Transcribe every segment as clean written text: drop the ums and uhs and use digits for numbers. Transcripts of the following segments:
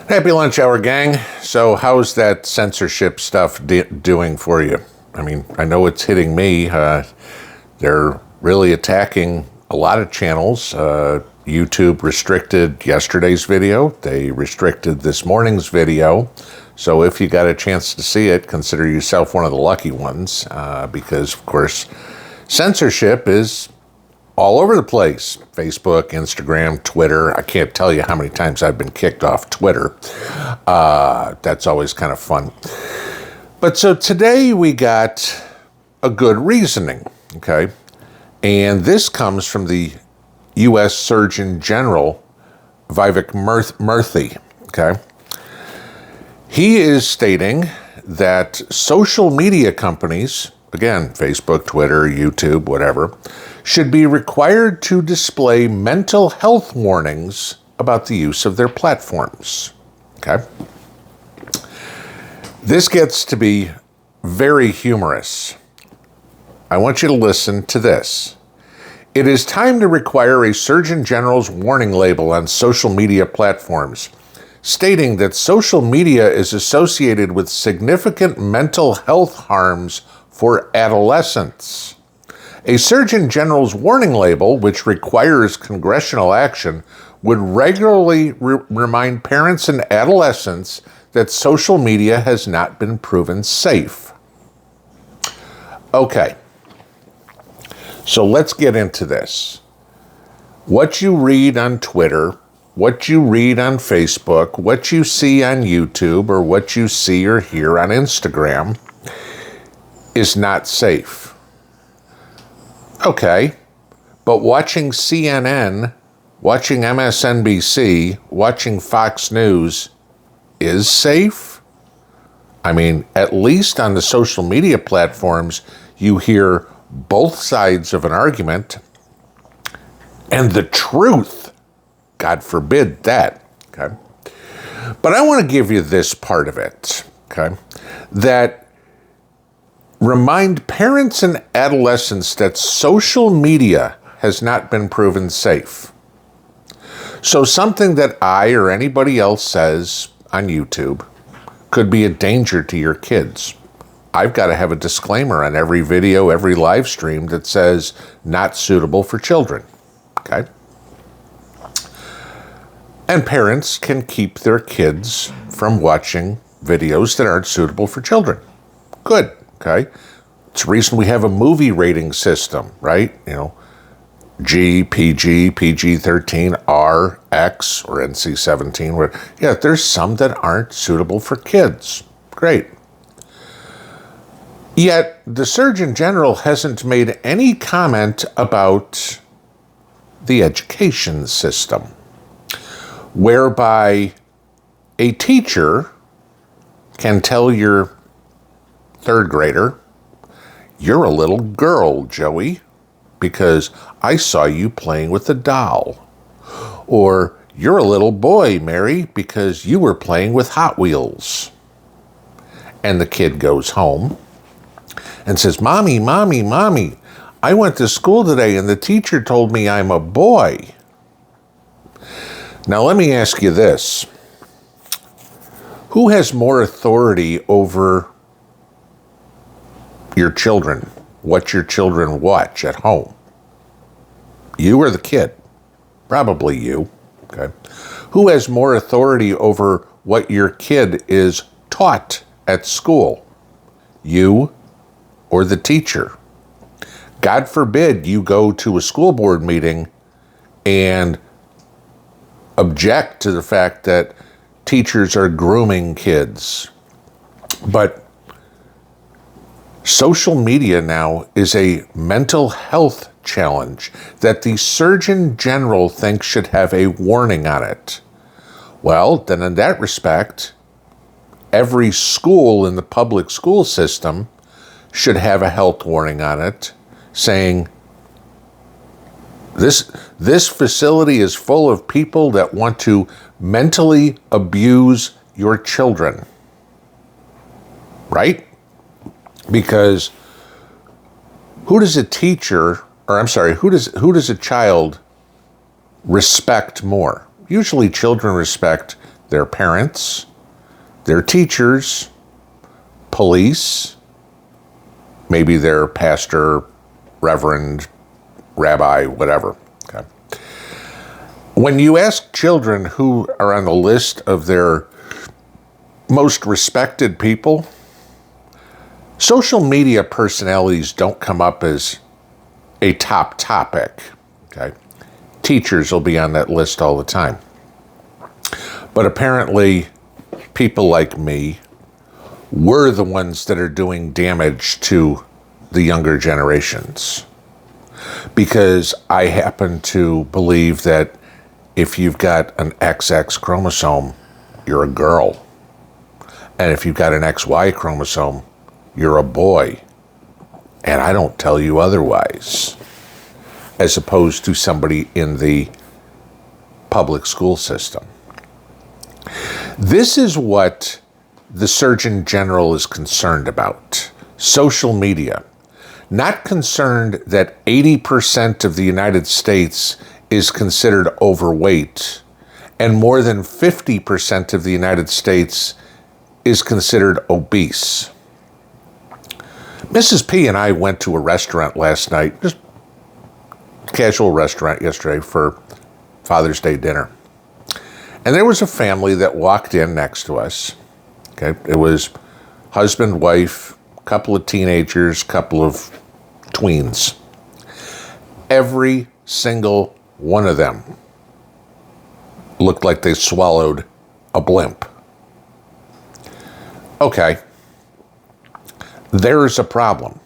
Happy lunch hour, gang. So how's that censorship stuff doing for you? I mean, I know it's hitting me. They're really attacking a lot of channels. YouTube restricted yesterday's video. They restricted this morning's video. So if you got a chance to see it, consider yourself one of the lucky ones, because, of course, censorship is all over the place. Facebook, Instagram, Twitter. I can't tell you how many times I've been kicked off Twitter. That's always kind of fun. But so today we got a good reasoning, okay? And this comes from the U.S. Surgeon General, Vivek Murthy, okay? He is stating that social media companies, again, Facebook, Twitter, YouTube, whatever, should be required to display mental health warnings about the use of their platforms. Okay? This gets to be very humorous. I want you to listen to this. It is time to require a Surgeon General's warning label on social media platforms, stating that social media is associated with significant mental health harms for adolescents. A Surgeon General's warning label, which requires congressional action, would regularly remind parents and adolescents that social media has not been proven safe. Okay, so let's get into this. What you read on Twitter, what you read on Facebook, what you see on YouTube, or what you see or hear on Instagram is not safe. Okay, but watching CNN, watching MSNBC, watching Fox News is safe? I mean, at least on the social media platforms, you hear both sides of an argument and the truth. God forbid that, okay? But I want to give you this part of it, okay? That remind parents and adolescents that social media has not been proven safe. So something that I or anybody else says on YouTube could be a danger to your kids. I've got to have a disclaimer on every video, every live stream that says not suitable for children, okay? And parents can keep their kids from watching videos that aren't suitable for children. Good. Okay, it's the reason we have a movie rating system, right? You know, G, PG, PG-13, R, X, or NC-17. Where, yeah, there's some that aren't suitable for kids. Great. Yet, the Surgeon General hasn't made any comment about the education system, whereby a teacher can tell your third grader, "You're a little girl, Joey, because I saw you playing with a doll." Or, "You're a little boy, Mary, because you were playing with Hot Wheels." And the kid goes home and says, "Mommy, Mommy, Mommy, I went to school today and the teacher told me I'm a boy." Now let me ask you this. Who has more authority over your children, what your children watch at home? You or the kid? Probably you, okay? Who has more authority over what your kid is taught at school? You or the teacher? God forbid you go to a school board meeting and object to the fact that teachers are grooming kids. But social media now is a mental health challenge that the Surgeon General thinks should have a warning on it. Well, then in that respect, every school in the public school system should have a health warning on it saying, this facility is full of people that want to mentally abuse your children. Right? Because who does a child respect more? Usually children respect their parents, their teachers, police, maybe their pastor, reverend, rabbi, whatever. Okay. When you ask children who are on the list of their most respected people, social media personalities don't come up as a top topic. Okay. Teachers will be on that list all the time. But apparently, people like me, we're the ones that are doing damage to the younger generations. Because I happen to believe that if you've got an XX chromosome, you're a girl. And if you've got an XY chromosome, you're a boy. And I don't tell you otherwise. As opposed to somebody in the public school system. This is what the Surgeon General is concerned about. Social media. Not concerned that 80% of the United States is considered overweight and more than 50% of the United States is considered obese. Mrs. P and I went to a restaurant last night, just a casual restaurant yesterday for Father's Day dinner. And there was a family that walked in next to us. Okay, it was husband, wife, couple of teenagers, couple of tweens. Every single one of them looked like they swallowed a blimp. Okay, there's a problem.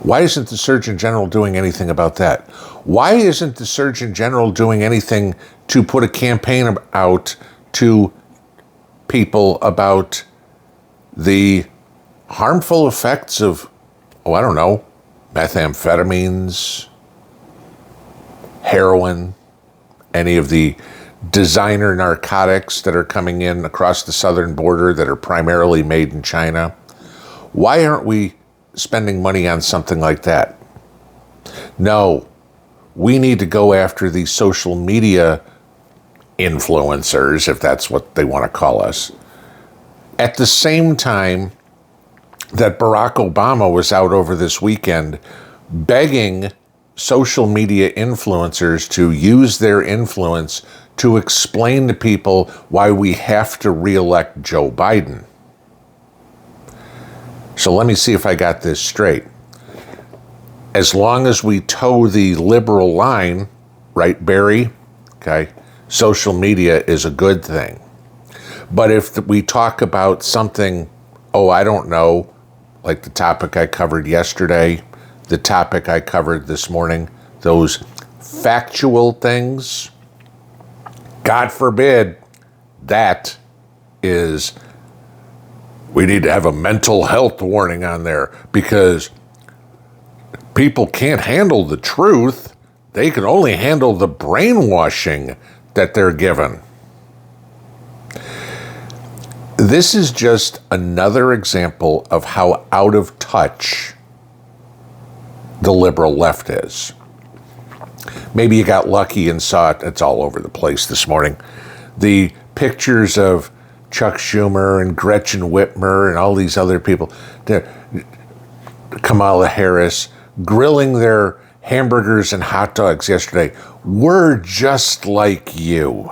Why isn't the Surgeon General doing anything about that? Why isn't the Surgeon General doing anything to put a campaign out to people about the harmful effects of, I don't know, methamphetamines, heroin, any of the designer narcotics that are coming in across the southern border that are primarily made in China? Why aren't we spending money on something like that? No, we need to go after these social media influencers, if that's what they want to call us. At the same time that Barack Obama was out over this weekend begging social media influencers to use their influence to explain to people why we have to re-elect Joe Biden. So let me see if I got this straight. As long as we toe the liberal line, right, Barry? Okay, social media is a good thing. But if we talk about something, I don't know, like the topic I covered yesterday, the topic I covered this morning, those factual things, God forbid, that is, we need to have a mental health warning on there because people can't handle the truth. They can only handle the brainwashing that they're given. This is just another example of how out of touch the liberal left is. Maybe you got lucky and saw it. It's all over the place this morning. The pictures of Chuck Schumer and Gretchen Whitmer and all these other people, Kamala Harris, grilling their hamburgers and hot dogs yesterday. We're just like you,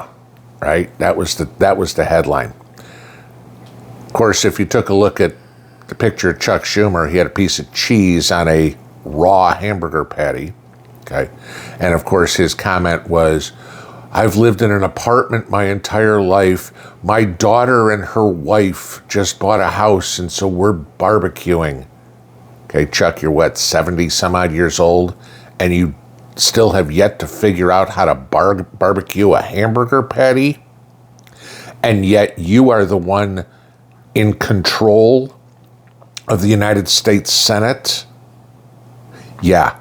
right? That was the headline. Of course, if you took a look at the picture of Chuck Schumer, he had a piece of cheese on a raw hamburger patty. Okay. And of course, his comment was, I've lived in an apartment my entire life. My daughter and her wife just bought a house, and so we're barbecuing. Okay, Chuck, you're what, 70 some odd years old, and you still have yet to figure out how to barbecue a hamburger patty? And yet you are the one in control of the United States Senate? Yeah,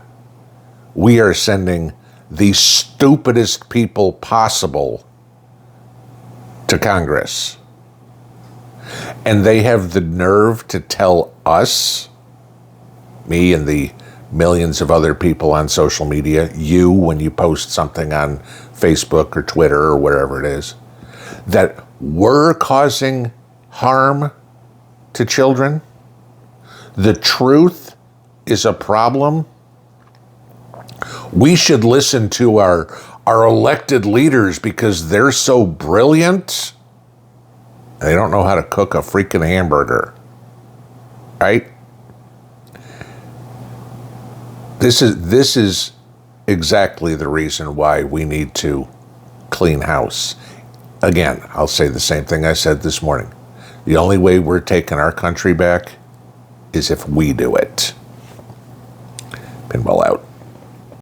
we are sending the stupidest people possible to Congress. And they have the nerve to tell us, me and the millions of other people on social media, you when you post something on Facebook or Twitter or wherever it is, that we're causing harm to children, the truth is a problem, we should listen to our elected leaders because they're so brilliant. They don't know how to cook a freaking hamburger, right? This is exactly the reason why we need to clean house. Again, I'll say the same thing I said this morning. The only way we're taking our country back is if we do it. Pinball out.